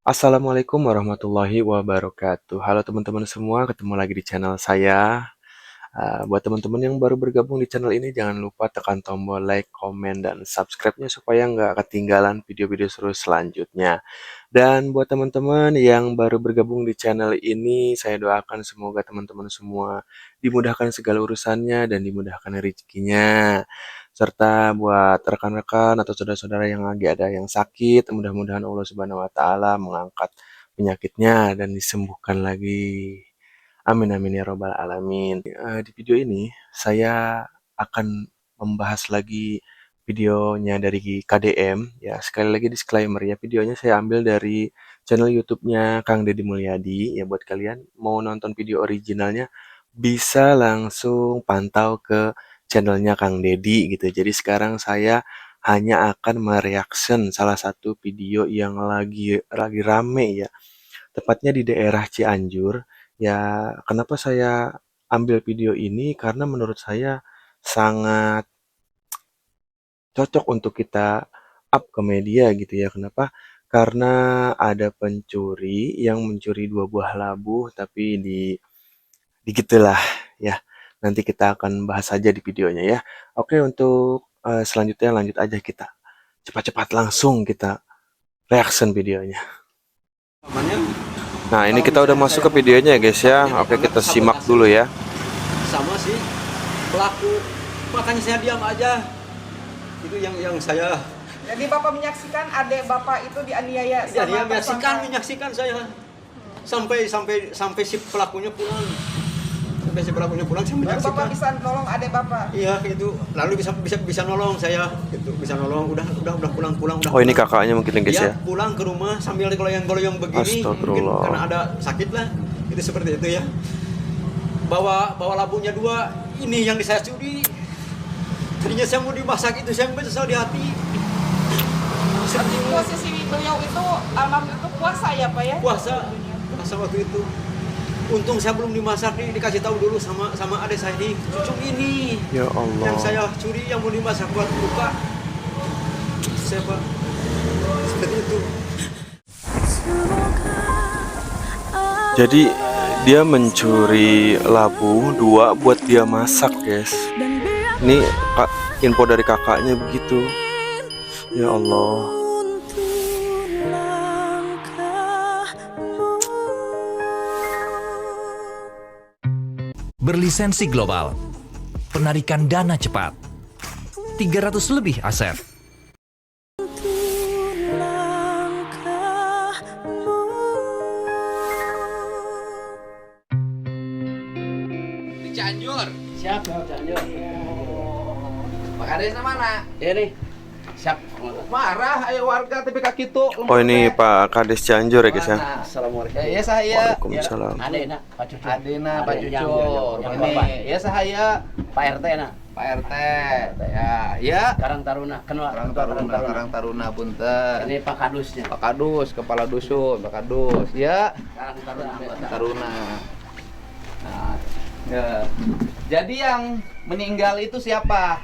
Assalamualaikum warahmatullahi wabarakatuh. Halo teman-teman semua, ketemu lagi di channel saya. Buat teman-teman yang baru bergabung di channel ini, jangan lupa tekan tombol like, komen, dan subscribe-nya supaya nggak ketinggalan video-video seru selanjutnya. Dan buat teman-teman yang baru bergabung di channel ini, saya doakan semoga teman-teman semua dimudahkan segala urusannya dan dimudahkan rezekinya. Serta buat rekan-rekan atau saudara-saudara yang lagi ada yang sakit, mudah-mudahan Allah Subhanahu wa taala mengangkat penyakitnya dan disembuhkan lagi. Amin amin ya robbal alamin. Di video ini saya akan membahas lagi videonya dari KDM. Ya, sekali lagi disclaimer ya, videonya saya ambil dari channel YouTube-nya Kang Deddy Mulyadi. Ya, buat kalian mau nonton video originalnya bisa langsung pantau ke channelnya Kang Deddy gitu. Jadi sekarang saya hanya akan mereaction salah satu video yang lagi rame ya, tepatnya di daerah Cianjur. Ya, kenapa saya ambil video ini? Karena menurut saya sangat cocok untuk kita up ke media gitu ya. Kenapa? Karena ada pencuri yang mencuri dua buah labu, tapi digitulah ya. Nanti kita akan bahas saja di videonya ya. Oke, untuk selanjutnya lanjut aja kita. Cepat-cepat langsung kita reaction videonya. Nah, ini kita udah masuk ke videonya ya guys ya. Oke, kita simak dulu ya. Sama sih pelaku, makanya saya diam aja. Itu yang saya. Jadi Bapak menyaksikan adik Bapak itu dianiaya Ya, dia tersangka. menyaksikan saya sampai si pelakunya pulang. Sampai si pelakunya pulang saya Baru menyaksikan. Bapak bisa nolong adik Bapak. Iya itu, lalu bisa nolong saya, gitu bisa nolong. Udah pulang. Oh, ini kakaknya mungkin ya guys Dia ya. pulang ke rumah sambil goyang begini, mungkin Astagfirullah. karena ada sakit lah, itu seperti itu ya. Bawa labunya 2, ini yang saya curi. Tadinya saya mau dimasak, itu saya menyesal di hati. Tapi posisi beliau itu almarhum itu puasa ya Pak ya? Puasa waktu itu. Untung saya belum dimasak nih, dikasih tahu dulu sama adik saya nih, cucuk ini Ya Allah. yang saya curi, yang mau dimasak buat buka. Saya Pak, seperti itu. Jadi dia mencuri labu 2 buat dia masak guys. Ini info dari kakaknya begitu. Ya Allah. Berlisensi global, penarikan dana cepat, 300 lebih aset. Di Cianjur. Siap, Cianjur. Pak Kades mana? Ini. Siap. Marah ayo warga tapi kaki tuh. Oh, ini Pak Kades Cianjur ya guys ya. Assalamualaikum. Ya saya. Waalaikumsalam. Adena, Pak Cucu. Adina Pak Yang Cucur. Bapak. Ini ya saya Pak RT na. Pak RT. Ya. Karang Taruna. Kenal Karang Taruna punten. Ini Pak Kadusnya. Pak Kadus, kepala dusun, Pak Kadus. Ya. Karang Taruna. Taruna. Nah, ya. Jadi yang meninggal itu siapa?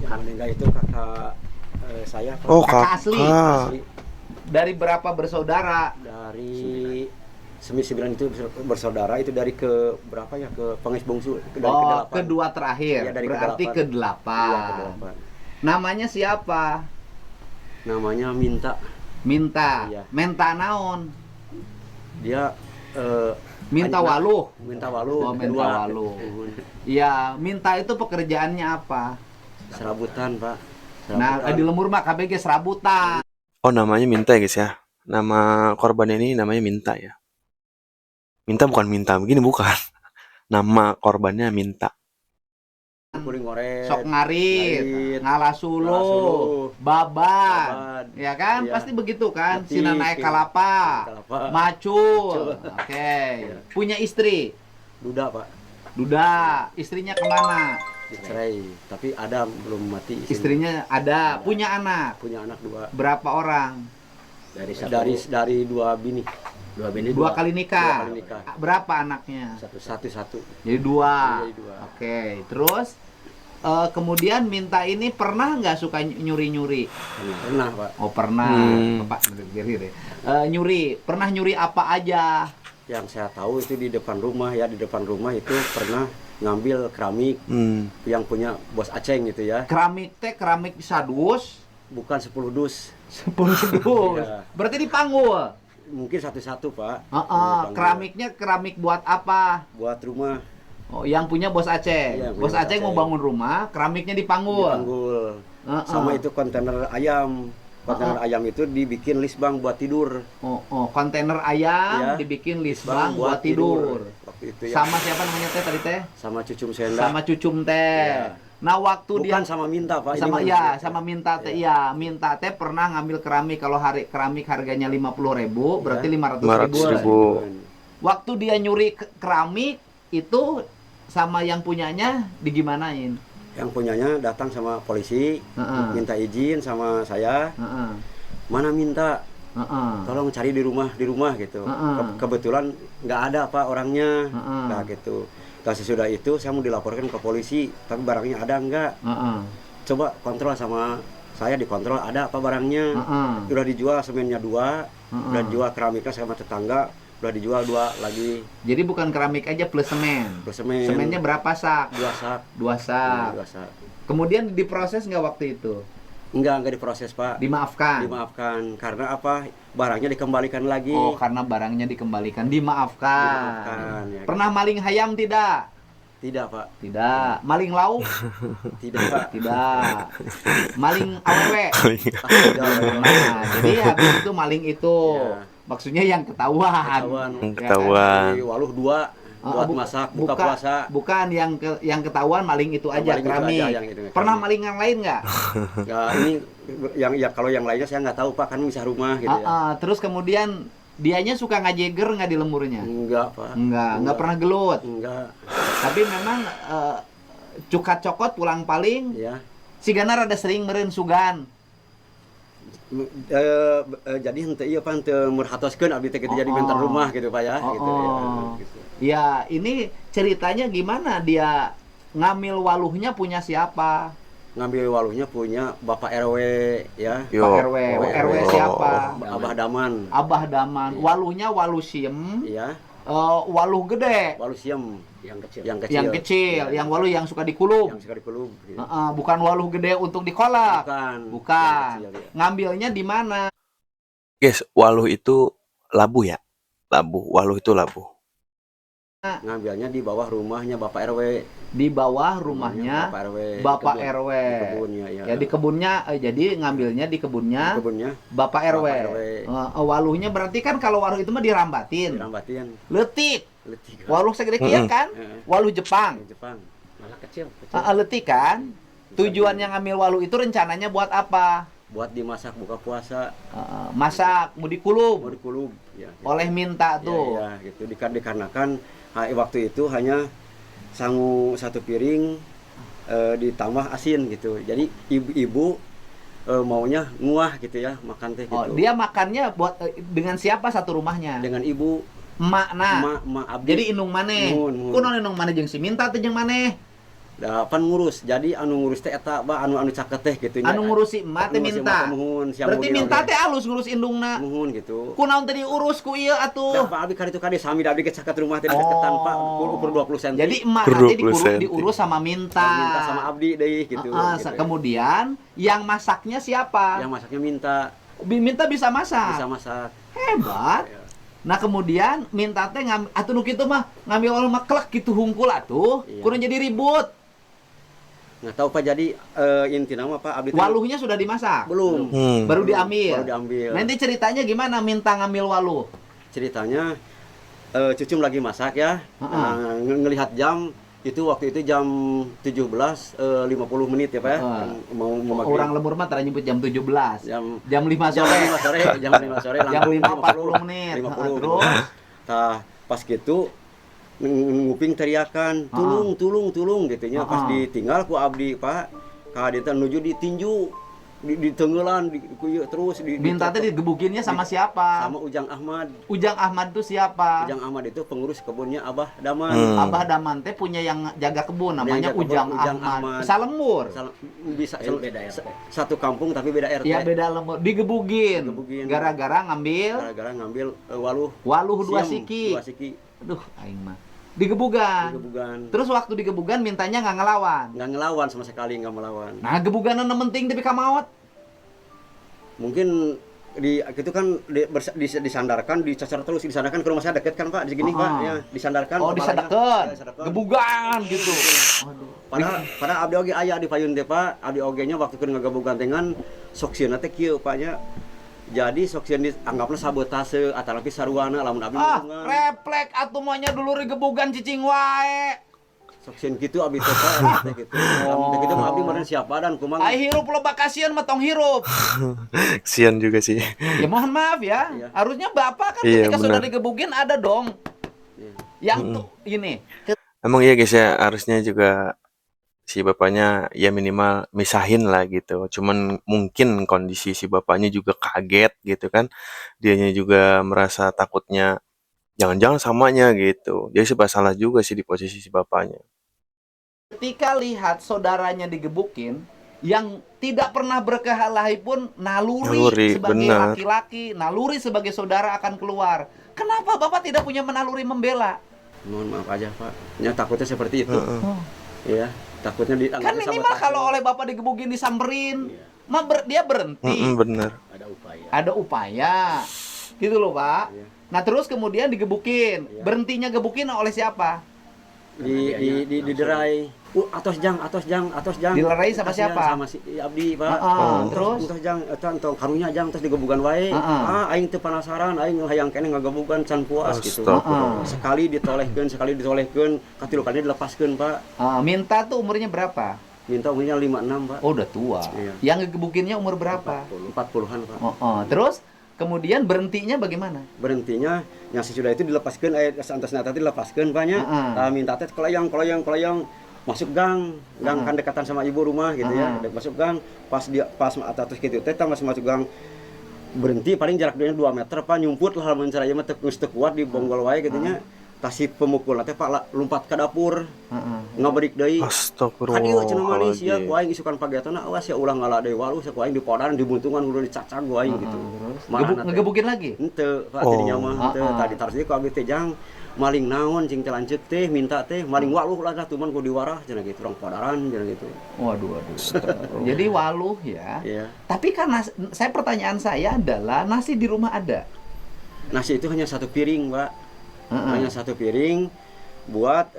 Yang meninggal itu kakak saya Pak. Oh, Kakak asli. kakak. Dari berapa bersaudara? Dari 9 itu bersaudara, itu dari ke berapa ya, ke pengis bungsu, dari Oh, ke-8. kedua terakhir. Iya, dari Berarti ke-8. ke-8. Iya, ke-8. Namanya siapa? Namanya Minta. Minta. Iya. Minta naon? Dia Minta waluh. Minta walu. Oh, minta waluh. Iya, Minta itu pekerjaannya apa? Serabutan, Pak. Nah, di lemur mah KBG serabutan. Oh, namanya Minta ya guys ya. Nama korban ini namanya Minta ya. Minta bukan minta begini bukan. Nama korbannya Minta. Kuring goreng. Sok ngarit, Ngarit, ngalasulu, ngalasulu, baban. baban. Ya kan? Iya. Pasti begitu kan? Betis, Sina naik kalapa. kalapa. Macul. Macul. Oke. Punya istri? Duda, Pak. Duda. Istrinya kemana? Cerai, tapi ada belum mati. Istrinya ada. Punya anak? Punya anak 2. Berapa orang? Dari 2 bini. 2 bini. Dua kali nikah. 2 kali nikah. Berapa anaknya? Satu. Jadi 2. Jadi 2. Oke. Terus kemudian Minta ini pernah nggak suka nyuri-nyuri? Pernah, Pak. Oh pernah, Bapak diri deh. Nyuri, pernah nyuri apa aja? Yang saya tahu itu di depan rumah ya, di depan rumah itu pernah ngambil keramik yang punya Bos Aceng gitu ya. Keramik teh keramik sadus, Bukan 10 dus. 10 dus. Iya. Berarti dipanggul. Mungkin satu-satu, Pak. Keramiknya keramik buat apa? Buat rumah Oh, yang punya Bos Aceh. Iya, Bos punya Bos Aceh mau Aceh. bangun rumah, keramiknya dipanggul. dipanggul. Sama itu kontainer ayam. Kontainer ayam itu dibikin lisbang buat tidur. Kontainer ayam Iya. dibikin lisbang buat tidur. Waktu itu ya. Sama siapa namanya teh tadi teh? Sama Cucum Senda. Sama Cucum teh. Iya. Nah, waktu dia Bukan sama Minta, Pak. sama Ini ya mah- sama Minta teh ya Minta teh pernah ngambil keramik. Kalau keramik harganya 50.000 berarti 500.000. 500.000. Waktu dia nyuri keramik itu sama yang punyanya digimanain? Yang punyanya datang sama polisi, minta izin sama saya. Mana Minta? Tolong cari di rumah gitu. Kebetulan nggak ada Pak orangnya. Nah gitu. Dan sesudah itu saya mau dilaporkan ke polisi, tapi barangnya ada nggak? Coba kontrol sama saya, dikontrol ada apa barangnya. Udah dijual semennya 2, udah dijual keramiknya sama tetangga, udah dijual 2 lagi. Jadi bukan keramik aja plus semen. Plus semen. Semennya berapa sak? 2 sak. 2 sak. 2 sak. Kemudian diproses nggak waktu itu? Enggak diproses, Pak. Dimaafkan. Dimaafkan. Karena apa? Barangnya dikembalikan lagi. Oh, karena barangnya dikembalikan. Dimaafkan. Dimaafkan, ya. Pernah maling hayam tidak? Tidak, Pak. Tidak. Maling lauk? Tidak, Pak. Tidak. Maling awewe? Tidak. Nah, jadi habis itu maling itu. Ya. Maksudnya yang ketahuan. Ketahuan. Ya kan? Ketahuan. Di Waluh 2 buat masak buka puasa. Bukan yang ketahuan maling itu aja, Maling itu keramik. aja, yang itu, Pernah keramik. maling yang lain nggak? Ya, ini kalau yang lainnya saya nggak tahu, Pak, kan bisa rumah gitu ya. Terus kemudian dianya suka ngajeger nggak di lemurnya? Enggak, Pak. Nggak pernah gelut. Enggak. Tapi memang cukat cokot pulang paling Ya. sigana rada sering meureun sugan. Jadi henteu ieu Pak, henteu murhatoskeun abdi teh kitu jadi bentar rumah gitu, Pak ya, gitu ya. Gitu. Ya, ini ceritanya gimana dia ngambil waluhnya punya siapa? Ngambil waluhnya punya Bapak RW ya. Yo. Pak RW. Pak RW RW. siapa? Abah Daman. Abah Daman. Iya. Waluhnya waluh siem. Iya. Waluh gede. Waluh siem yang kecil. Yang kecil, yang waluh yang suka dikulub. Yang suka dipeluk. Gitu. Bukan waluh gede untuk dikolak. Bukan. Yang kecil, ya. Ngambilnya di mana? Guys, waluh itu labu ya? Labu. Waluh itu labu. Ngambilnya di bawah rumahnya Bapak RW. Di bawah rumahnya Bapak RW. Bapak Di kebun. RW. Di kebunnya ya. Ya di kebunnya, jadi ngambilnya di Di kebunnya kebunnya Bapak RW. Bapak RW. Waluhnya berarti kan kalau waluh itu mah dirambatin. dirambatin. Letik. Letik. Waluh segede kieu kan? Waluh Jepang. Di Jepang. Malah kecil. Letik kan? Tujuannya ngambil waluh itu rencananya buat apa? Buat dimasak buka puasa, Masak, mau mau dikulub dikulub ya. oleh Minta tuh. Ya, gitu. Dikarenakan waktu itu hanya sangu 1 piring ditambah asin gitu. Jadi ibu-ibu maunya nguah gitu ya, makan teh gitu. Oh, dia makannya buat dengan siapa satu rumahnya? Dengan ibu Emak nah. emak abdi. Jadi indung maneh. Mun. Kunaon indung maneh jeung si Minta teh jeung maneh? Pan ngurus. Jadi anu ngurus teh eta anu caket teh gitu nya. Anu ngurusi emak teh Minta. Berarti Minta teh alus ngurus indungna. muhun gitu. Kunaon teh diurus ku ieu Da atuh? Pak abdi kali itu kade sami da abdi ke caket rumah teh deketan Pak ukur 20 cm. Jadi emak Per teh 20 senti. diurus sama Minta. Minta sama abdi deui gitu. Gitu. Kemudian yang masaknya siapa? Yang masaknya Minta Minta bisa masak. bisa masak. Hebat. Ya. Nah kemudian Minta teh atuh nu kitu mah ngambil waluh mah klek kitu hungkul atuh. Iya. Kudu jadi ribut. Nggak tahu Pak, jadi intinya mah Pak abdi teh Waluhnya sudah dimasak. belum. Baru diambil. Baru diambil. Nanti ceritanya gimana Minta ngambil waluh? Ceritanya Cucum lagi masak ya. Nah, ngelihat jam itu waktu itu jam 17.50 menit ya Pak ya. Mau maghrib. Orang lembur mah tara nyebut jam 17. Jam Jam 5 jam sore. 5 sore, jam 5 sore Jam 5.40 menit. 50. Terus Tah pas gitu nguping teriakan, tulung gitu nya. Pas ditinggal ku abdi Pak, ka dia teh nuju ditinju. ditenggelan, dikuyuk terus. Minta teh digebukinnya sama siapa? Sama Ujang Ahmad. Ujang Ahmad itu siapa? Ujang Ahmad itu pengurus kebunnya Abah Daman. Abah Daman teh punya yang jaga kebun namanya Ujang Ahmad. Salembur. Bisa satu kampung tapi beda RT. Iya beda lembur. Digebugin. Gara-gara ngambil waluh 2 siki. Aduh, aing mah. Digebugan. Terus waktu digebugan mintanya nggak ngelawan. Nggak ngelawan sama sekali, nggak melawan. Nah, gebuganan penting tapi kamawat. Mungkin itu kan disandarkan, dicacar terus, disandarkan ke rumah saya deket kan Pak, di sini Pak, ya disandarkan. Oh, disandarkan. Gebugan gitu. Aduh. Pada abdi oge aya di payun teh Pak, abdi oge-nya waktu keur ngagebugan dengan soksieuna teh kieu Paknya. Jadi soksien dianggapna sabotase atanapi saruana lamun abdi ngomong. Refleks atuh monya dulu digebugan cicing wae. Soksien kitu abdi teh Pak, gitu. Lamun kitu mah abdi meureun siapa dan kumaha. Ai hirup loba kasihan mah tong hirup. Kasian juga sih. Ya mohon maaf ya. Iya. Harusnya Bapak kan Iya, ketika benar. sudah digebukin ada dong. Iya. Yang tuh ini. Emang iya guys ya, harusnya juga si bapaknya ya minimal misahin lah gitu. Cuman mungkin kondisi si bapaknya juga kaget gitu kan. Dianya juga merasa takutnya jangan-jangan samanya gitu. Jadi serba salah juga sih di posisi si bapaknya. Ketika lihat saudaranya digebukin, yang tidak pernah berkelahi pun naluri sebagai benar. laki-laki, naluri sebagai saudara akan keluar. Kenapa Bapak tidak punya menaluri membela? Mohon maaf aja Pak. Ya takutnya seperti itu. Iya, takutnya Kan minimal kalau oleh Bapak digebukin disamperin, mah dia berhenti. Bener. Ada upaya. Gitu loh, Pak. Iya. Nah, terus kemudian digebukin. Berhentinya gebukin oleh siapa? Diderai. Atos jang. Dilerai sama Kasihan siapa? Sama si Abdi, Pak. Terus? Atos jang, entong karunya jang terus digebugan wae. Aing teu penasaran, aing hayang keneh ngagebugan can puas gitu. Sekali ditolehkeun, katilukannya dilepaskeun, Pak. Minta tuh umurnya berapa? Minta umurnya 56, Pak. Oh, udah tua. Iya. Yang ngegebukinnya umur berapa? 40-an, Pak. Terus kemudian berhentinya bagaimana? Berhentinya yang sesudah itu dilepaskeun santasna tadi dilepaskeun Pak nya. Minta teh kelayang masuk gang kan dekatan sama ibu rumah gitu ya. Masuk gang pas atas gitu teh masuk gang berhenti paling jarak dia 2 meter Pak, nyumput lah lamun cara ieu mah teu kuat di bonggol wae gitu nya. Tasih pemukul teh Pak lompat ke dapur. Ngabrik deui. Astagfirullah. Adieu cenah manis ya ku aing isukan pagetona awas ya ulah ngalah deui waluh ku aing dipodaran dibuntungan udah dicacag ku aing gitu. Ngegebukin lagi? Henteu Pak tidinya mah henteu tadi tarus ieu ku abdi teh jang maling naon cing teh lanceuk teh minta teh maling waluh lah tuman ku diwarah cenah gitu urang podaran cenah gitu. Waduh. Jadi waluh ya. Iya. Tapi karena pertanyaan saya adalah nasi di rumah ada. Nasi itu hanya 1 piring, Pak. Hanya 1 piring buat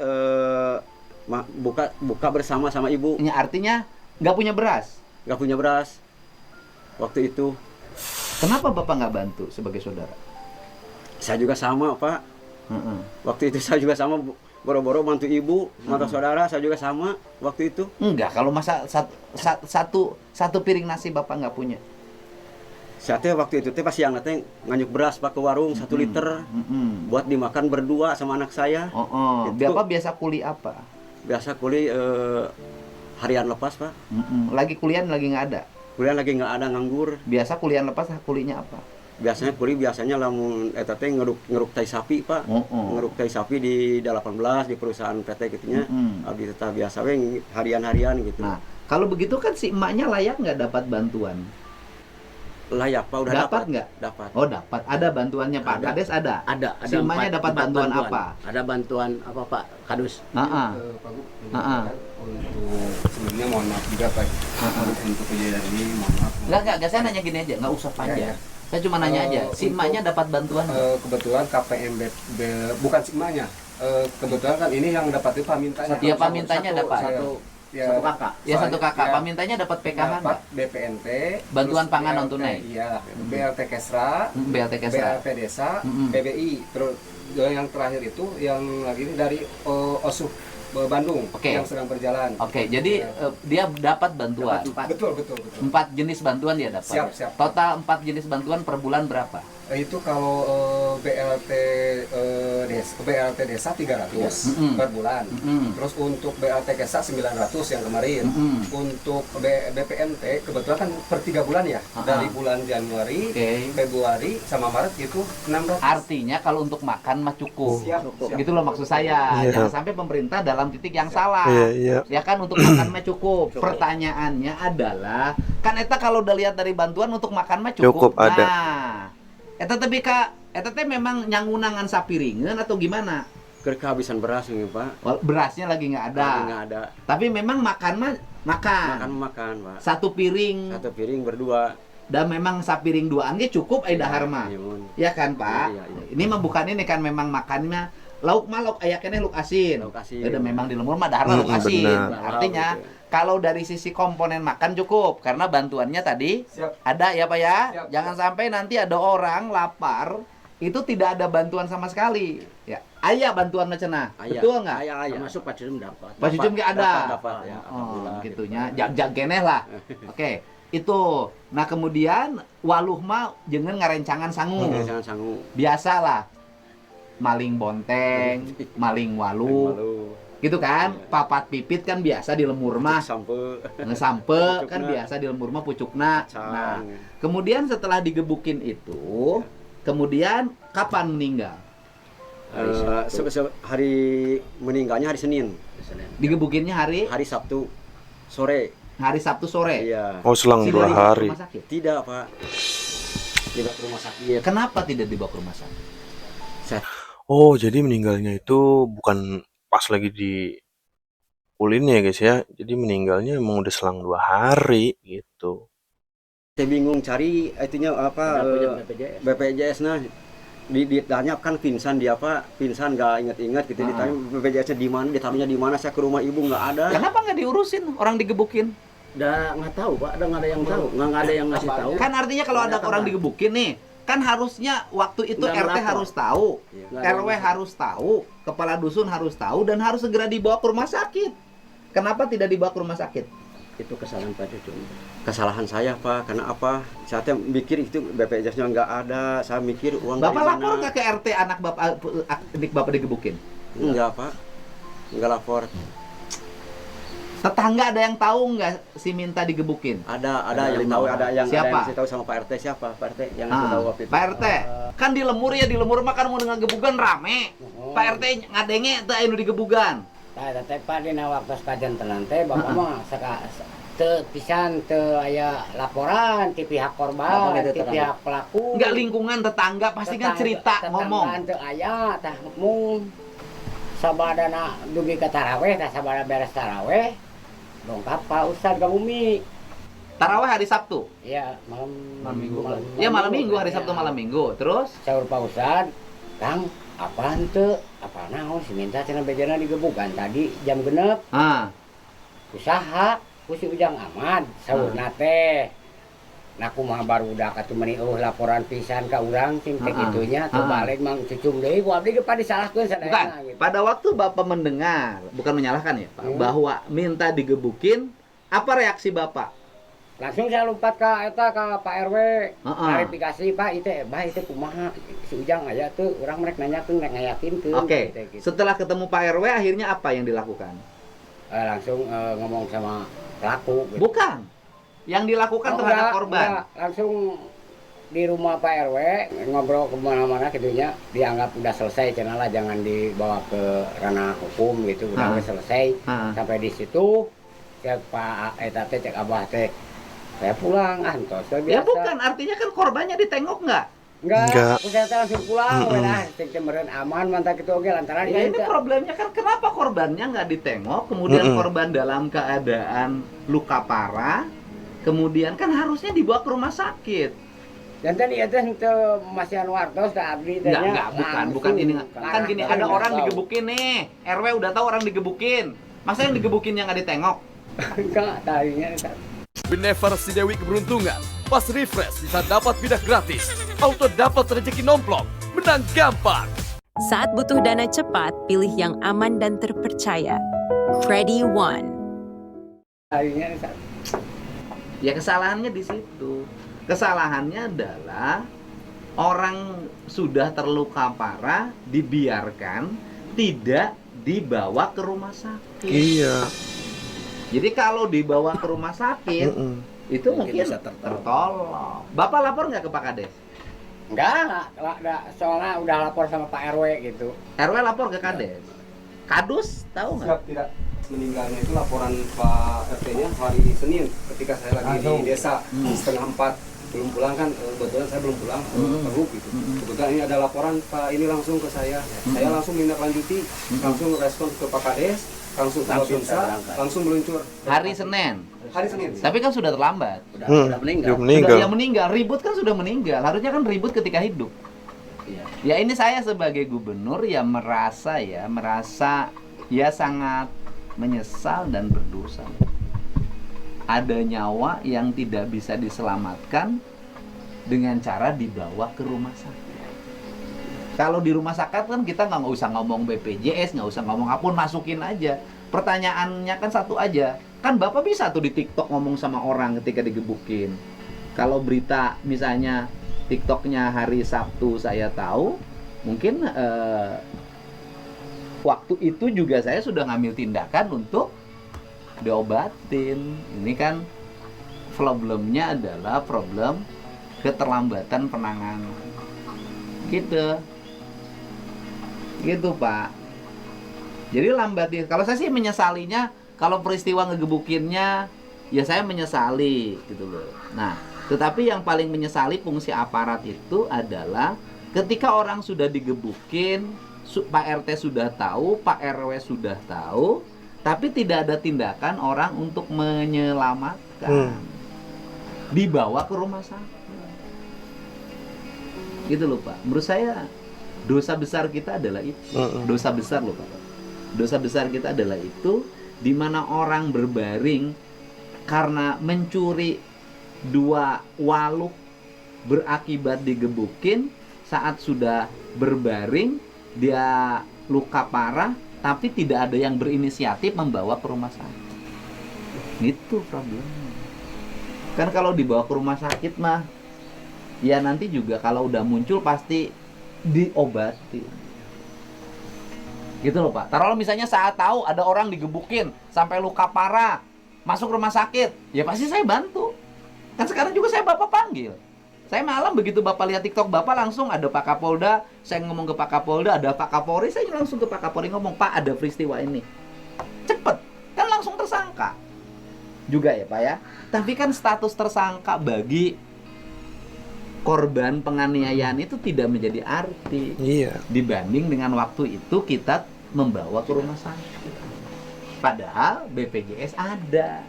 buka bersama sama ibu. Ini artinya nggak punya beras? Nggak punya beras waktu itu. Kenapa Bapak nggak bantu sebagai saudara? Saya juga sama Pak. Waktu itu saya juga sama boro-boro bantu ibu, bantu saudara, saya juga sama waktu itu. Enggak, kalau masa satu piring nasi Bapak nggak punya. Saya teh waktu itu teh pas siang teh nganyuk beras Pak ke warung 1 liter buat dimakan berdua sama anak saya. Bapak biasa kuli apa? Biasa kuli harian lepas Pak. Lagi kuliah lagi nggak ada? Kuliah lagi nggak ada, nganggur. Biasa kuliah lepas kulinya apa? Biasanya lamun eta teh ngeruk tai sapi Pak. Ngeruk tai sapi di 18 di perusahaan PT gitu nya. Abdi tetap biasa we harian-harian gitu. Nah, kalau begitu kan si emaknya layak nggak dapat bantuan? Layak Pak, udah dapat nggak? Dapat. Oh, dapat. Ada bantuannya Pak Kades ada. Ada Si emaknya dapat bantuan apa? Ada bantuan apa Pak Kadus? Untuk sebelumnya mohon maaf juga Pak. Untuk kejadian ini mohon maaf. Enggak, saya nanya gini aja, nggak usah panjang. Saya cuma nanya aja, si emaknya dapat bantuan? Kebetulan KPMB bukan si emaknya. Kebetulan kan ini yang dapat itu pamintanya. Iya, pamintanya dapat. Satu kakak. Ya, satu kakak. Pamintanya dapat PKH dapat BPNT, bantuan terus pangan non BLT, tunai. Iya, BLT Kesra, BLT BLT Desa, PBI. Terus yang terakhir itu yang lagi ini dari OSUH Bandung yang sedang berjalan. Jadi dia dapat bantuan. Betul. 4 jenis bantuan dia dapat. Siap. Total 4 jenis bantuan per bulan berapa? Itu kalau BLT desa 300 per bulan. Terus untuk BLT Desa 900 yang kemarin. Untuk BPNT kebetulan kan per 3 bulan ya. Dari bulan Januari, Februari sama Maret itu 600. Artinya kalau untuk makan mah cukup. Siap. Gitu loh maksud saya. Jangan sampai pemerintah dalam titik yang salah. Ya kan untuk makan mah cukup. Pertanyaannya adalah, kan eta kalau udah lihat dari bantuan untuk makan mah cukup. ada. Nah, eta teh eta teh memang nyangunangan sapiringan atau gimana? Kehabisan beras nih Pak. Berasnya lagi nggak ada. Nggak ada. Tapi memang makan mah makan. Makan Pak. Satu piring berdua. dan memang sapiring duaan ge cukup aya dahar mah. Ya kan Pak? Iya. Ini mah bukan ini kan memang makannya lauk mah lauk aya keneh lauk asin. Udah memang di lemur mah dahar lauk asin. Artinya kalau dari sisi komponen makan cukup karena bantuannya tadi ada ya Pak ya. Jangan sampai nanti ada orang lapar itu tidak ada bantuan sama sekali. Ya, aya bantuan cenah. Betul nggak? Aya. Masuk Pak Cucum dapat. Pak Cucum nggak ada. Dapat ya. Gitunya. Jag keneh lah. Oke. Itu. Nah, kemudian waluh mah jangan ngarencangan sangu. Biasalah. Maling bonteng, maling waluh. Gitu kan? Papat pipit kan biasa di lemur mah. Ngesampe kan biasa di lemur mah pucukna. Nah, kemudian setelah digebukin itu, kemudian kapan meninggal? Hari meninggalnya hari Senin. Digebukinnya hari Sabtu sore. Hari Sabtu sore. Iya. Oh, selang 2 hari. Tidak, Pak. Dibawa ke rumah sakit. Kenapa tidak dibawa ke rumah sakit? Oh, jadi meninggalnya itu bukan pas lagi di ulinnya ya guys ya. Jadi meninggalnya emang udah selang 2 hari gitu. Saya bingung cari itunya apa BPJS nah ditanya kan pingsan dia apa pingsan nggak inget-inget gitu ditanya BPJS-nya di mana ditaruhnya di mana saya ke rumah ibu nggak ada. Kenapa nggak diurusin orang digebukin? Nggak tahu Pak, nggak ada yang tahu, nggak ada yang ngasih tahu. Kan artinya kalau ada orang digebukin nih, kan harusnya waktu itu RT harus tahu, RW harus tahu, kepala dusun harus tahu dan harus segera dibawa ke rumah sakit. Kenapa tidak dibawa ke rumah sakit? Itu kesalahan Pak Cucum. Kesalahan saya Pak, karena apa? Saya mikir itu BPJS-nya nggak ada, saya mikir uang Bapak dari lapor mana? nggak ke RT anak Bapak digebukin? Enggak Pak, nggak lapor. Tetangga ada yang tahu nggak si minta digebukin? Ada yang tahu, ada yang siapa? Saya tahu sama Pak RT siapa? Pak RT yang saya tahu waktu itu. Pak RT, kan di lemur ya di lemur mah kan mau dengan gebugan rame. Pak RT ngadenge teu anu digebugan. Tah teh Pak dina waktu kajian tenan teh Bapak mah teu pisan teu aya laporan ti pihak korban, ti pihak pelaku. Enggak lingkungan tetangga pasti kan cerita ngomong. Tetangga teu aya tah mung sabadana dugi ka taraweh tah sabada beres taraweh dongkap Pak Ustad ke bumi. Taraweh hari Sabtu? Iya, malam Minggu. Iya, malam Minggu, hari Sabtu malam Minggu. Terus saur Pak Ustad, "Kang, apaan teu? Apa naon si minta cenah bejana digebukan tadi jam genep." Usaha ku si Ujang Ahmad saurna teh. Nah kumaha barudak atuh meuni laporan pisan ka urang sing teh kitunya teu balik Mang Cucum deui ku abdi ge disalahkeun sadayana gitu. Pada waktu Bapak mendengar, bukan menyalahkan ya, Pak, bahwa minta digebukin, apa reaksi Bapak? Langsung saya lompat ka eta ka Pak RW. Klarifikasi Pak itu kumaha si Ujang aya teu urang rek nanyakeun rek ngayakinkeun. Oke. Setelah ketemu Pak RW akhirnya apa yang dilakukan? Langsung ngomong sama pelaku gitu. Bukan. Yang dilakukan terhadap korban. Langsung di rumah Pak RW ngobrol kemana-mana gitunya dianggap udah selesai cenah lah jangan dibawa ke ranah hukum gitu udah selesai sampai di situ cek Pak eta teh cek Abah teh saya pulang antos biasa. Ya bukan artinya kan korbannya ditengok nggak? Enggak. Aku saya langsung pulang cek meureun aman mantap kitu oge lantaran ya ini problemnya kan kenapa korbannya nggak ditengok kemudian korban dalam keadaan luka parah kemudian kan harusnya dibawa ke rumah sakit. Dan tadi itu masih wartos tak abdi tanya. Bukan ini. Kan gini ada orang digebukin nih. RW udah tahu orang digebukin. Masa yang digebukin yang nggak ditengok? Enggak, tadinya. Benever si Dewi keberuntungan. Pas refresh bisa dapat pindah gratis. Auto dapat rezeki nomplok. Menang gampang. Saat butuh dana cepat, pilih yang aman dan terpercaya. Credit One. Tadinya. Ya kesalahannya di situ. Kesalahannya adalah orang sudah terluka parah dibiarkan tidak dibawa ke rumah sakit. Iya. Jadi kalau dibawa ke rumah sakit itu mungkin bisa tertolong. Bapak lapor nggak ke Pak Kades? Enggak, soalnya udah lapor sama Pak RW gitu. RW lapor ke Kades. Kadus tahu nggak? Siap tidak meninggalnya itu laporan Pak RT-nya hari Senin ketika saya lagi di desa setengah 4 belum pulang kan, kebetulan saya belum pulang perlu gitu. Kebetulan ini ada laporan Pak ini langsung ke saya. Saya langsung menindaklanjuti, langsung respon ke Pak Kades, langsung ke Babinsa, langsung meluncur. Hari Senin. Hari Senin. Tapi kan sudah terlambat. Udah meninggal. Sudah yang meninggal, ribut kan sudah meninggal. Harusnya kan ribut ketika hidup. Iya. Ya ini saya sebagai gubernur ya merasa ya sangat menyesal dan berdosa. Ada nyawa yang tidak bisa diselamatkan dengan cara dibawa ke rumah sakit. Kalau di rumah sakit kan kita nggak usah ngomong BPJS, nggak usah ngomong apapun, masukin aja. Pertanyaannya kan satu aja. Kan Bapak bisa tuh di TikTok ngomong sama orang ketika digebukin. Kalau berita misalnya TikToknya hari Sabtu saya tahu, mungkin waktu itu juga saya sudah ngambil tindakan untuk diobatin. Ini kan problemnya adalah problem keterlambatan penanganan. Gitu Pak. Jadi lambat. Kalau saya sih menyesalinya, kalau peristiwa ngegebukinnya ya saya menyesali gitu loh. Nah, tetapi yang paling menyesali fungsi aparat itu adalah ketika orang sudah digebukin, Pak RT sudah tahu, Pak RW sudah tahu, tapi tidak ada tindakan orang untuk menyelamatkan. Dibawa ke rumah sakit. Gitu loh Pak. Menurut saya dosa besar kita adalah itu. Dosa besar loh Pak. Dosa besar kita adalah itu, di mana orang berbaring karena mencuri 2 waluh berakibat digebukin. Saat sudah berbaring dia luka parah, tapi tidak ada yang berinisiatif membawa ke rumah sakit. Itu problemnya. Kan kalau dibawa ke rumah sakit mah ya nanti juga kalau udah muncul pasti diobati. Gitu loh Pak. Taruhlah misalnya saat tahu ada orang digebukin sampai luka parah, masuk rumah sakit, ya pasti saya bantu. Kan sekarang juga saya Bapak panggil. Saya malam begitu Bapak lihat TikTok Bapak langsung ada Pak Kapolda, saya ngomong ke Pak Kapolda, ada Pak Kapolri, saya langsung ke Pak Kapolri ngomong, Pak ada peristiwa ini. Cepet, kan langsung tersangka. Juga ya Pak ya. Tapi kan status tersangka bagi korban penganiayaan itu tidak menjadi arti. Iya. Dibanding dengan waktu itu kita membawa ke rumah sakit. Padahal BPJS ada.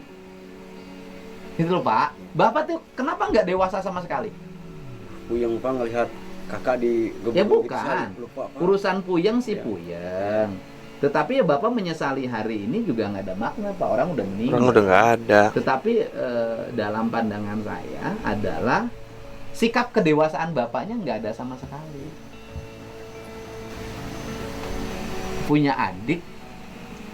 Gitu loh Pak. Bapak tuh kenapa nggak dewasa sama sekali? Puyeng Pak ngelihat kakak di Ya bukan. Urusan puyeng sih puyeng. Tetapi ya Bapak menyesali hari ini juga nggak ada makna Pak. Orang udah meninggal. Orang udah nggak ada. Tetapi dalam pandangan saya adalah sikap kedewasaan Bapaknya nggak ada sama sekali. Punya adik,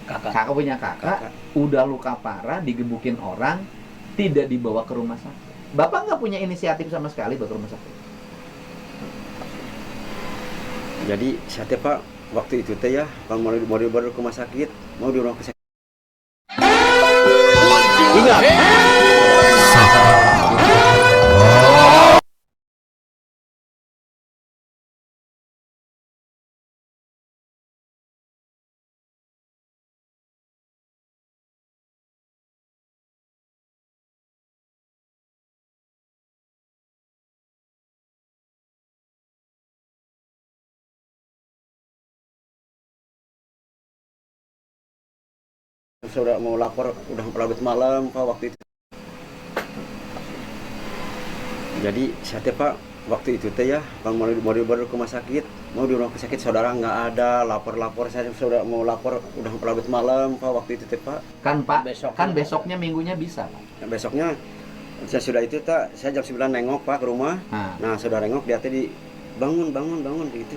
kakak punya kakak, udah luka parah, digebukin orang, tidak dibawa ke rumah sakit. Bapak nggak punya inisiatif sama sekali bawa ke rumah sakit. Jadi saya Pak waktu itu teh ya, kalau mau dibawa ke rumah sakit, mau di rumah sakit. Ingat. Sudah mau lapor, udah larut malam Pak waktu itu. Jadi saya teh Pak waktu itu teh ya, kalau mau dibawa ke rumah sakit, mau di rumah sakit saudara nggak ada, lapor saya sudah mau lapor, udah larut malam Pak waktu itu teh Pak. Kan Pak, kan besoknya minggunya bisa Pak. Besoknya saya sudah itu tak, saya jam 9 nengok Pak ke rumah. Nah sudah nengok dia teh di bangun gitu.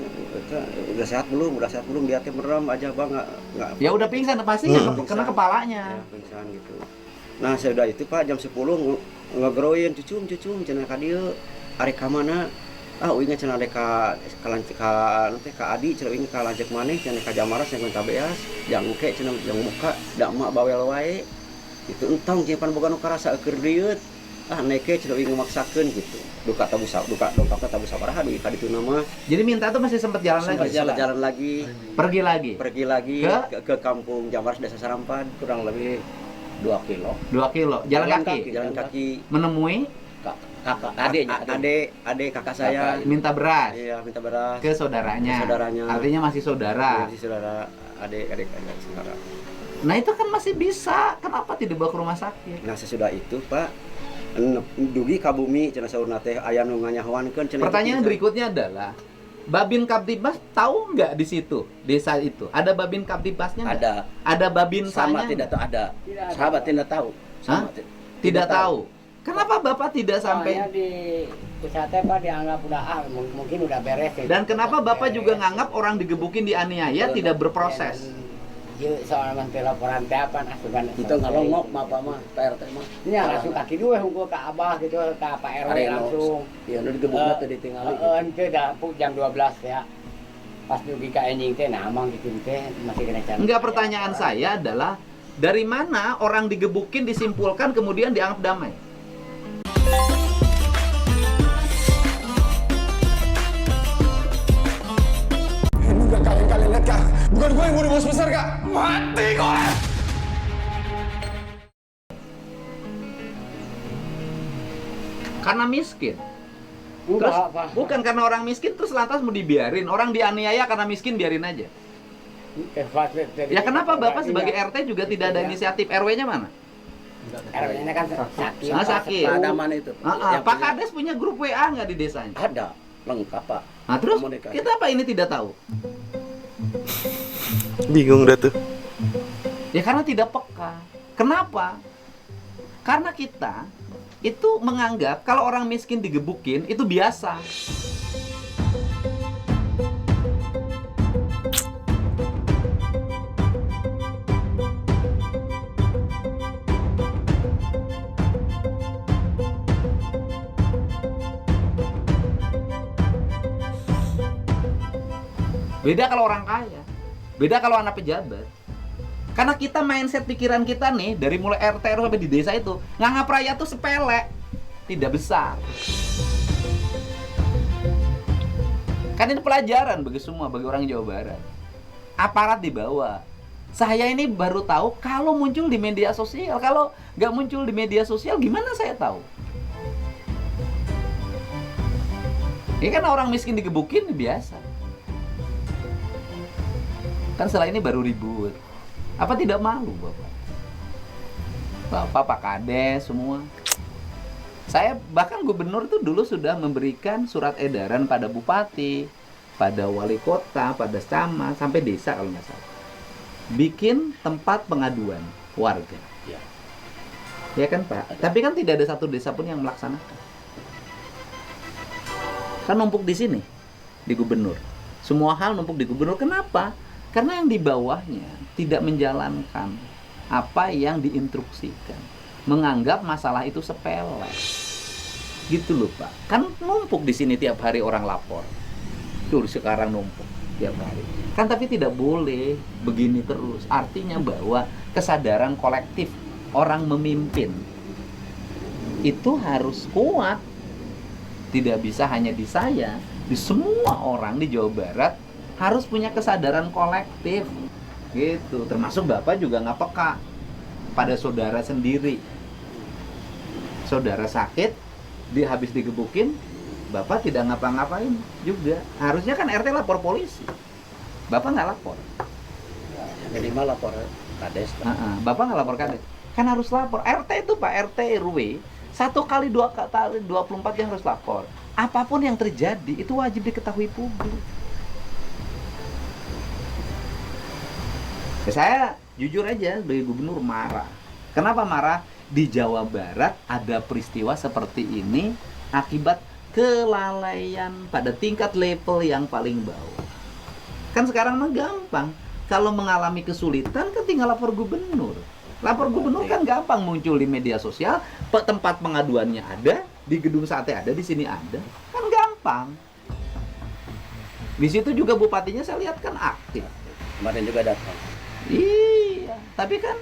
Udah sehat belum dia teh merem aja Bang, nggak. Ya udah pingsan pasti kena kepalanya. Ya, pingsan gitu. Nah sudah itu Pak jam 10 ngegroin cucum cenah ka dieu arek ka mana Uingnya cenah deka ka Adi cenah uing ka lanjek maneh cenah ka Jamaras yang minta beas jang engke cenah jang muka da emak bawel wae itu entong jeung pan boga nu karasa keur dieut neke cenah uing maksakeun gitu duka tabu sabaraha di ka ditu nama. Jadi minta tuh masih sempat jalan lagi pergi lagi ke kampung Jamaras Desa Sarampan kurang lebih 2 kilo jalan kaki menemui adik kakak saya minta beras. Iya, minta beras ke saudaranya. Artinya masih saudara. Masih saudara, adik saudara. Nah, itu kan masih bisa. Kenapa tidak dibawa ke rumah sakit? Nah, sesudah itu, Pak, dugi ka bumi cenah saurna teh aya nu nganyahoankeun cenah. Pertanyaan berikutnya adalah Babin Kaptibas tahu nggak di situ desa itu? Ada Babin Kaptibasnya nggak? Ada Babin sama tidak tahu ada. Sahabat tidak tahu. Tidak tahu. Kenapa Bapak tidak sampai di pusatnya Pak dianggap udah mungkin udah beres. Dan kenapa Bapak juga nganggap orang digebukin dianiaya tidak berproses? Soal menteri laporan teh apa asupan itu ngalongok Bapak mah PRT mah. Nya langsung kaki dua hungkul ke Abah gitu ke Pak RW langsung. Iya nu digebukna teh ditinggali. Henteu dah jam 12 ya. Pas dugi ka enjing teh nah amang gitu teh masih kena cara. Enggak, pertanyaan saya adalah dari mana orang digebukin disimpulkan kemudian dianggap damai? Ini gak kalian lihat kak? Bukan gue yang mau bos besar kak? Mati kau! Karena miskin. Terus, bukan karena orang miskin terus lantas mau dibiarin. Orang dianiaya karena miskin biarin aja. Ya kenapa Bapak sebagai RT juga tidak ada inisiatif? RW-nya mana? RW-nya kan sakit. Sakit. Ada mana itu? Pak Kades punya grup WA nggak di desanya? Ada, lengkap Pak. Nah terus kita apa ini tidak tahu? Bingung dah tuh. Ya karena tidak peka. Kenapa? Karena kita itu menganggap kalau orang miskin digebukin itu biasa. Beda kalau orang kaya, beda kalau anak pejabat. Karena kita mindset pikiran kita nih dari mulai RT RW sampai di desa itu nganggap rakyat tuh sepele, tidak besar. Kan ini pelajaran bagi semua, bagi orang Jawa Barat. Aparat di bawah. Saya ini baru tahu kalau muncul di media sosial. Kalau nggak muncul di media sosial, gimana saya tahu? Ya kan orang miskin digebukin biasa. Kan setelah ini baru ribut. Apa tidak malu Bapak? Bapak, Pak Kades, semua. Saya bahkan gubernur itu dulu sudah memberikan surat edaran pada bupati, pada wali kota, pada camat, sampai desa kalau nggak salah. Bikin tempat pengaduan warga. Ya kan Pak? Tapi kan tidak ada satu desa pun yang melaksanakan. Kan numpuk di sini, di gubernur. Semua hal numpuk di gubernur. Kenapa? Karena yang di bawahnya tidak menjalankan apa yang diinstruksikan. Menganggap masalah itu sepele. Gitu loh Pak. Kan numpuk di sini tiap hari orang lapor. Tuh sekarang numpuk tiap hari. Kan tapi tidak boleh begini terus. Artinya bahwa kesadaran kolektif orang memimpin itu harus kuat. Tidak bisa hanya di saya, di semua orang di Jawa Barat harus punya kesadaran kolektif gitu. Termasuk Bapak juga nggak peka pada saudara sendiri. Saudara sakit, dia habis digebukin, Bapak tidak ngapa-ngapain juga. Harusnya kan RT lapor polisi, Bapak nggak lapor. Minimal lapor Kades. Bapak nggak lapor Kades, kan harus lapor. RT itu Pak, RT RW 1 kali 2 kali 24 yang harus lapor. Apapun yang terjadi itu wajib diketahui publik. Saya jujur aja sebagai gubernur marah. Kenapa marah? Di Jawa Barat ada peristiwa seperti ini akibat kelalaian pada tingkat level yang paling bawah. Kan sekarang mah gampang. Kalau mengalami kesulitan kan tinggal lapor gubernur. Lapor gubernur kan gampang muncul di media sosial, tempat pengaduannya ada, di gedung sate ada, di sini ada. Kan gampang. gampang. Di situ juga bupatinya saya lihat kan aktif. Kemarin juga datang. Iya, tapi kan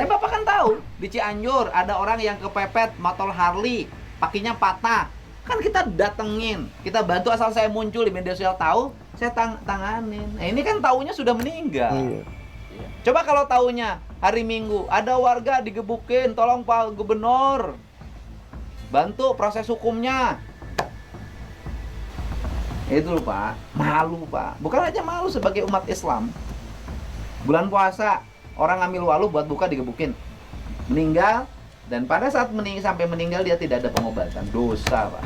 Bapak kan tahu di Cianjur ada orang yang kepepet motor Harley, kakinya patah. Kan kita datengin, kita bantu, asal saya muncul di media sosial tahu, saya tanganin. Nah, ini kan taunya sudah meninggal. Iya. Coba kalau taunya hari Minggu ada warga digebukin, tolong Pak Gubernur bantu proses hukumnya. Itu loh Pak, malu Pak. Bukan aja malu sebagai umat Islam. Bulan puasa orang ngambil walu buat buka digebukin, meninggal. Dan pada saat sampai meninggal dia tidak ada pengobatan. Dosa, Pak.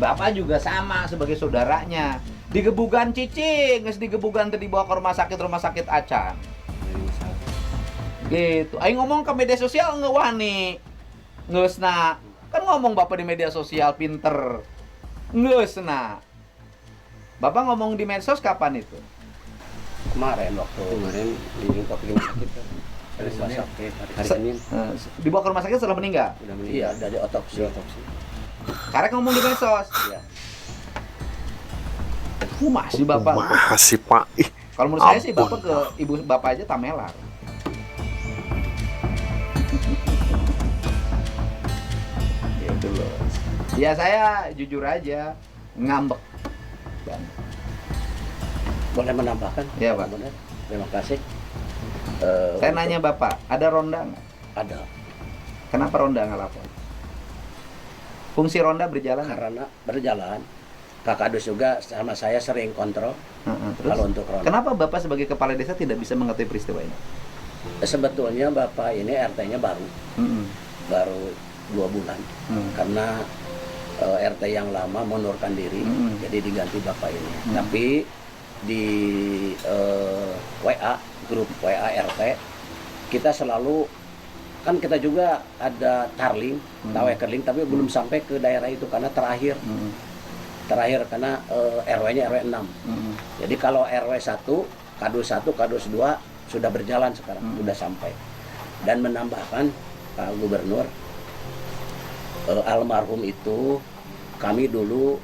Bapak juga sama sebagai saudaranya. Digebugan cicing, nges digebugan tadi dibawa ke rumah sakit acan. Gitu. Ayo ngomong ke media sosial ngewani. Ngeusna. Kan ngomong Bapak di media sosial pinter. Ngeusna. Bapak ngomong di medsos kapan itu? Kemarin di rumah sakit hari Senin. Dibawa ke rumah sakit setelah meninggal? Iya, dari otopsi. Karena ngomong di medsos. Iya. Masih Bapak. Masih Pak. Kalau menurut saya sih Bapak ke ibu Bapak aja tamelar. Gitu loh. Ya saya jujur aja ngambek. Boleh menambahkan? Ya Pak. Terima kasih. Saya nanya Bapak, ada ronda nggak? Ada. Kenapa ronda nggak lapor? Fungsi ronda berjalan? Karena berjalan. Kak Kadus juga sama saya sering kontrol. Terus? Kalau untuk ronda. Kenapa Bapak sebagai kepala desa tidak bisa mengetahui peristiwa ini? Sebetulnya Bapak ini RT-nya baru. Baru 2 bulan. Karena RT yang lama mengundurkan diri, jadi diganti Bapak ini. Tapi di WA, grup WA RT, kita selalu, kan kita juga ada tarling, tawekerling, tapi belum sampai ke daerah itu karena terakhir karena RW-nya RW 6. Jadi kalau RW 1, Kadus 1, Kadus 2 sudah berjalan sekarang, sudah sampai. Dan menambahkan Pak Gubernur, almarhum itu kami dulu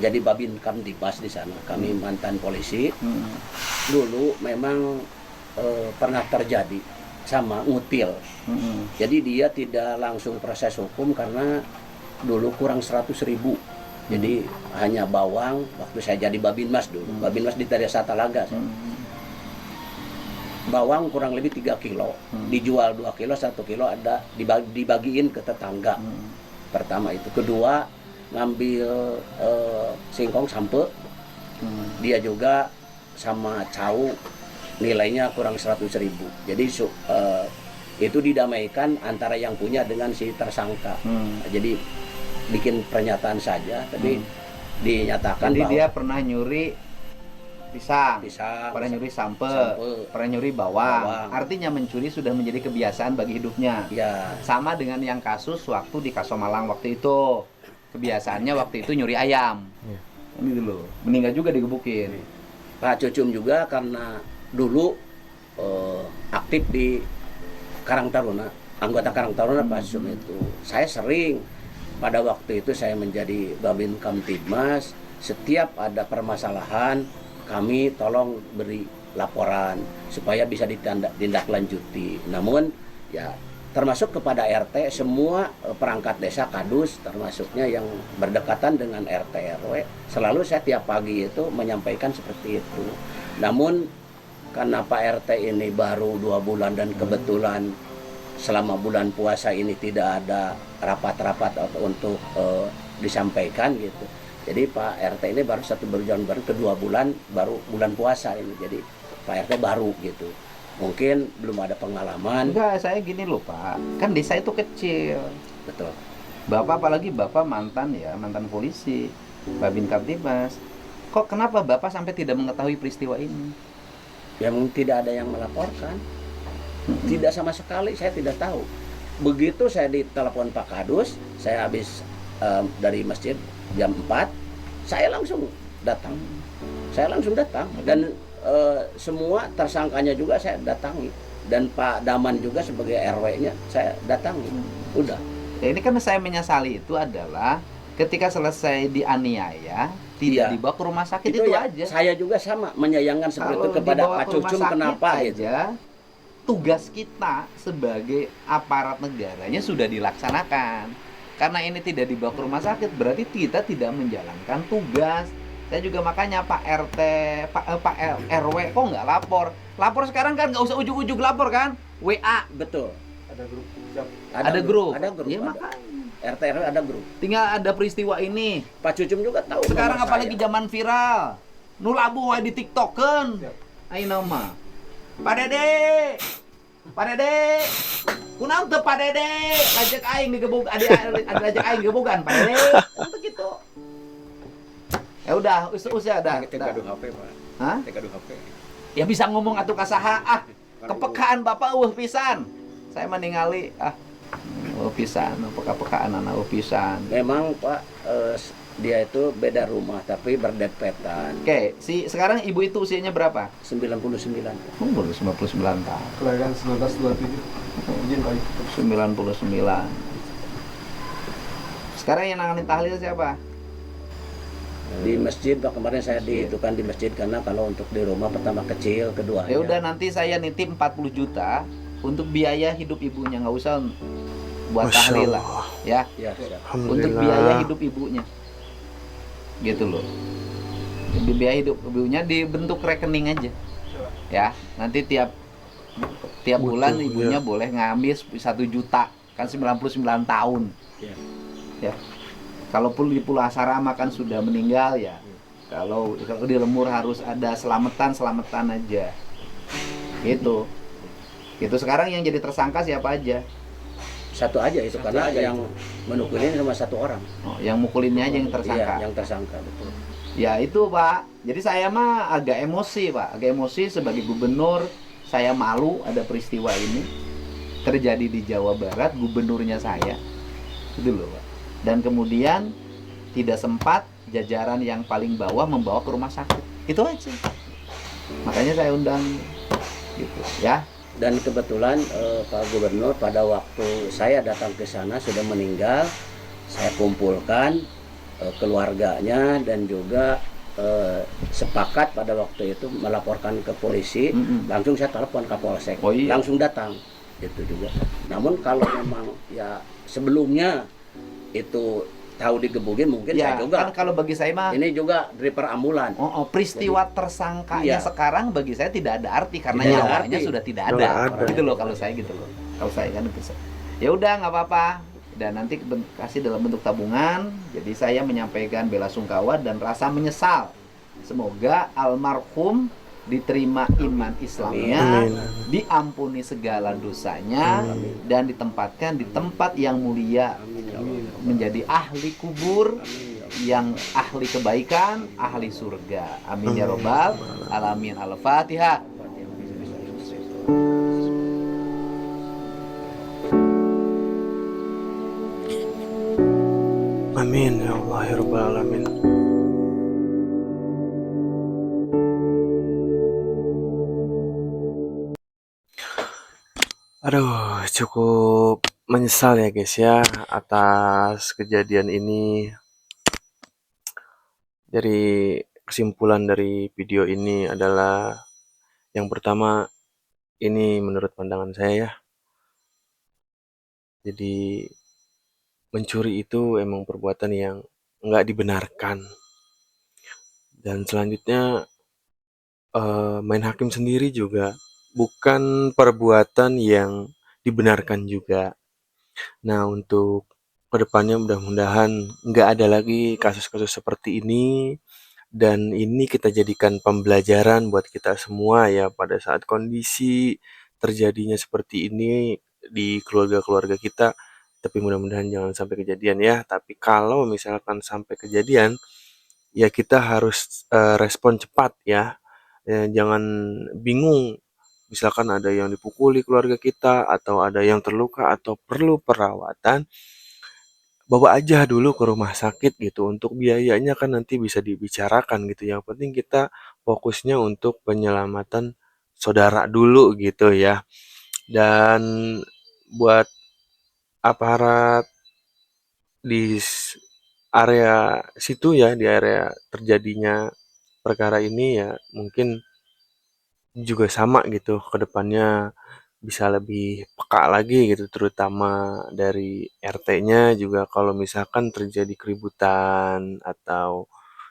jadi Babin Kamtibmas di sana. Kami mantan polisi. Dulu memang pernah terjadi sama ngutil. Jadi dia tidak langsung proses hukum karena dulu kurang 100.000. Jadi hanya bawang waktu saya jadi Babinmas dulu. Babinmas di Desa Talaga. Bawang kurang lebih 3 kilo. Dijual 2 kilo, 1 kilo ada dibagiin ke tetangga. Pertama itu. Kedua ngambil singkong sampe, dia juga sama cau nilainya kurang 100.000. Jadi itu didamaikan antara yang punya dengan si tersangka. Jadi bikin pernyataan saja, tapi dinyatakan jadi bahwa dia pernah nyuri pisang, pernah nyuri sampe, pernah nyuri bawang. Artinya mencuri sudah menjadi kebiasaan bagi hidupnya. Ya. Sama dengan yang kasus waktu di Kasomalang waktu itu. Kebiasaannya waktu itu nyuri ayam. Ini dulu. Meninggal juga digebukin. Pak Cucum juga karena dulu aktif di Karang Taruna, anggota Karang Taruna Pak Cucum itu. Saya sering pada waktu itu saya menjadi Babin Kamtibmas, setiap ada permasalahan kami tolong beri laporan supaya bisa ditindaklanjuti. Namun ya termasuk kepada RT, semua perangkat desa Kadus termasuknya yang berdekatan dengan RT RW, selalu saya tiap pagi itu menyampaikan seperti itu. Namun karena Pak RT ini baru 2 bulan dan kebetulan selama bulan puasa ini tidak ada rapat-rapat untuk disampaikan gitu. Jadi Pak RT ini baru berjalan kedua bulan, baru bulan puasa ini. Jadi Pak RT baru gitu. Mungkin belum ada pengalaman. Enggak, saya gini loh Pak, kan desa itu kecil. Betul. Bapak apalagi Bapak mantan polisi, Babin Kamtibmas. Kok kenapa Bapak sampai tidak mengetahui peristiwa ini? Yang tidak ada yang melaporkan. Tidak sama sekali, saya tidak tahu. Begitu saya ditelepon Pak Kadus, saya habis dari masjid jam 4, saya langsung datang. Dan semua tersangkanya juga saya datangi dan Pak Daman juga sebagai RW-nya saya datangi. Udah. Ya, ini kan saya menyesali itu adalah ketika selesai dianiaya tidak Iya. dibawa ke rumah sakit itu ya, aja. saya juga sama menyayangkan seperti itu Kalau kepada dibawa Pak ke rumah Cucum sakit kenapa gitu. aja, tugas kita sebagai aparat negaranya sudah dilaksanakan. Karena ini tidak dibawa ke rumah sakit berarti kita tidak menjalankan tugas. Saya juga makanya Pak RT, Pak RW kok nggak lapor? Lapor sekarang kan nggak usah ujuk-ujuk lapor kan? WA. Betul. Ada grup. Ada grup. Ya, ada. makanya. RT RW ada grup. Tinggal ada peristiwa ini. Pak Cucum juga tahu. Sekarang nomor apalagi saya. zaman viral. Nu labu wae di TikTok-keun. Ayeuna mah. Pak Dede. Pak Dede. Kunaon teu Pak Dede? Lajak aing digebog ada lajak aing gebogan Pak Dede. Itu gitu. Ya udah, usah dah. Gaduh HP, Pak. Hah? Gaduh HP. Ya bisa ngomong atuh ka saha kepekaan Bapak eueuh pisan. Saya meningali pisan, peka-pekaan anak pisan. Memang Pak dia itu beda rumah tapi berdempetan. Oke, sekarang ibu itu usianya berapa? 99. Baru 99 tahun. Kelahiran 1927. Izin Pak. 99. Sekarang yang nanganin tahlil siapa? Di masjid Pak, kemarin saya dihitungkan di masjid karena kalau untuk di rumah pertama kecil, kedua Ya udah nanti saya nitip 40 juta untuk biaya hidup ibunya, nggak usah buat Masya tahlil lah, Allah. ya. Ya, siap. Untuk biaya hidup ibunya. Gitu loh. Biaya hidup ibunya dibentuk rekening aja. Ya, nanti tiap bulan ibunya boleh ngambil 1 juta, kan 99 tahun. Ya. Kalaupun di Pulau Asarama kan sudah meninggal ya. Kalau di Lemur harus ada selamatan aja. Gitu. Itu sekarang yang jadi tersangka siapa aja? Satu aja itu karena yang menukulin cuma satu orang. Oh, yang mukulinnya aja yang tersangka. Iya, yang tersangka betul. Ya itu Pak. Jadi saya mah agak emosi Pak. Agak emosi sebagai gubernur. Saya malu ada peristiwa ini terjadi di Jawa Barat. Gubernurnya saya. Itu loh Pak. Dan kemudian tidak sempat jajaran yang paling bawah membawa ke rumah sakit. Itu aja. Makanya saya undang gitu ya. Dan kebetulan Pak Gubernur pada waktu saya datang ke sana sudah meninggal. Saya kumpulkan keluarganya dan juga sepakat pada waktu itu melaporkan ke polisi. Langsung saya telepon Kapolsek. Oh, iya. Langsung datang. Itu juga. Namun kalau memang ya sebelumnya itu tahu digebugin mungkin Ya, saya juga. kan kalau bagi saya mah Ini juga driver ambulan. peristiwa tersangkanya Iya. sekarang bagi saya tidak ada arti karena Tidak ada nyawanya arti. sudah tidak Nggak ada. ada. Gitu loh kalau saya gitu loh. Kalau saya kan gitu. Ya udah nggak apa-apa. Dan nanti kasih dalam bentuk tabungan. Jadi saya menyampaikan bela sungkawa dan rasa menyesal. Semoga almarhum diterima iman Islamnya, Amin. diampuni segala dosanya, dan ditempatkan di tempat yang mulia, menjadi ahli kubur, yang ahli kebaikan, ahli surga. Amin ya robbal alamin. Al-Fatihah. Amin ya Allah ya Rabbal Alamin. Aduh, cukup menyesal ya guys ya atas kejadian ini. Dari kesimpulan dari video ini adalah yang pertama, ini menurut pandangan saya ya. Jadi mencuri itu emang perbuatan yang nggak dibenarkan. Dan selanjutnya main hakim sendiri juga bukan perbuatan yang dibenarkan juga. Nah, untuk kedepannya mudah-mudahan nggak ada lagi kasus-kasus seperti ini, dan ini kita jadikan pembelajaran buat kita semua ya pada saat kondisi terjadinya seperti ini di keluarga-keluarga kita. Tapi mudah-mudahan jangan sampai kejadian ya. Tapi kalau misalkan sampai kejadian, ya kita harus respon cepat ya. Jangan bingung. Misalkan ada yang dipukuli keluarga kita, atau ada yang terluka, atau perlu perawatan, bawa aja dulu ke rumah sakit gitu. Untuk biayanya kan nanti bisa dibicarakan gitu. Yang penting kita fokusnya untuk penyelamatan saudara dulu gitu ya. Dan buat aparat di area situ ya, di area terjadinya perkara ini ya, mungkin juga sama gitu ke depannya bisa lebih peka lagi gitu, terutama dari RT-nya juga kalau misalkan terjadi keributan atau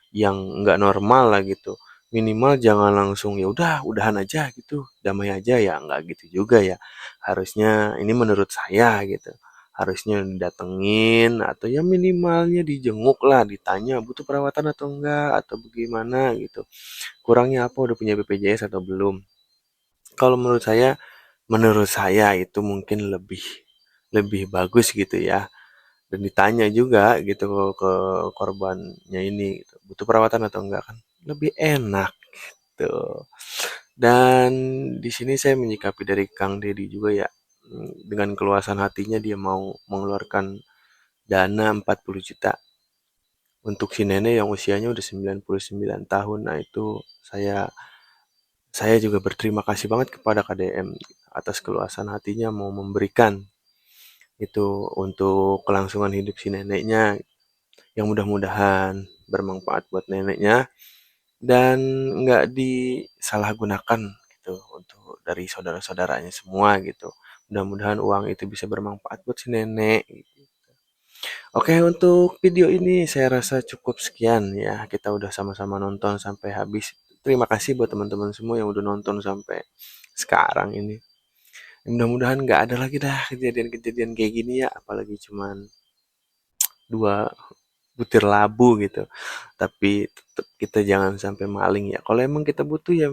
yang nggak normal lah gitu. Minimal jangan langsung ya udah udahan aja gitu, damai aja ya nggak gitu juga ya. Harusnya ini menurut saya gitu. Harusnya didatengin atau ya minimalnya dijenguk lah, ditanya butuh perawatan atau enggak atau bagaimana gitu. Kurangnya apa udah punya BPJS atau belum? Kalau menurut saya itu mungkin lebih lebih bagus gitu ya. Dan ditanya juga gitu ke korbannya ini gitu, butuh perawatan atau enggak kan lebih enak gitu. Dan di sini saya menyikapi dari Kang Deddy juga ya, dengan keluasan hatinya dia mau mengeluarkan dana 40 juta untuk si nenek yang usianya udah 99 tahun. Nah itu saya juga berterima kasih banget kepada KDM atas keluasan hatinya mau memberikan itu untuk kelangsungan hidup si neneknya yang mudah-mudahan bermanfaat buat neneknya dan nggak disalahgunakan gitu untuk dari saudara-saudaranya semua gitu. Mudah-mudahan uang itu bisa bermanfaat buat si nenek. Gitu. Oke, untuk video ini saya rasa cukup sekian ya. Kita udah sama-sama nonton sampai habis. Terima kasih buat teman-teman semua yang udah nonton sampai sekarang ini. Mudah-mudahan nggak ada lagi dah kejadian-kejadian kayak gini ya, apalagi cuman 2 butir labu gitu. Tapi tetap kita jangan sampai maling ya. Kalau emang kita butuh ya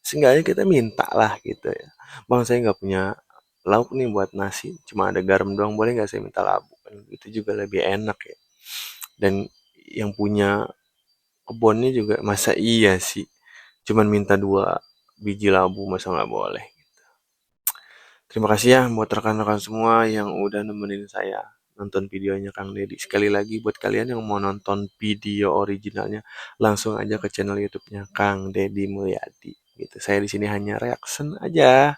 seenggaknya kita minta lah gitu ya. Bang saya nggak punya lauk nih buat nasi, cuma ada garam doang, boleh nggak saya minta labu? Kan itu juga lebih enak ya. Dan yang punya kebunnya juga masa iya sih, cuman minta 2 biji labu masa nggak boleh. Terima kasih ya buat rekan-rekan semua yang udah nemenin saya nonton videonya Kang Deddy. Sekali lagi buat kalian yang mau nonton video originalnya, langsung aja ke channel YouTube-nya Kang Deddy Mulyadi. Gitu. Saya di sini hanya reaction aja.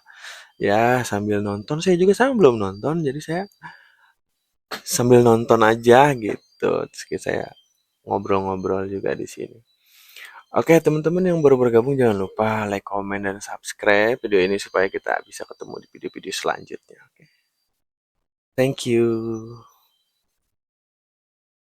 Ya, sambil nonton. Saya juga sama belum nonton, jadi saya sambil nonton aja gitu. Terus saya ngobrol-ngobrol juga di sini. Oke, teman-teman yang baru bergabung jangan lupa like, comment, dan subscribe video ini supaya kita bisa ketemu di video-video selanjutnya. Oke. Thank you.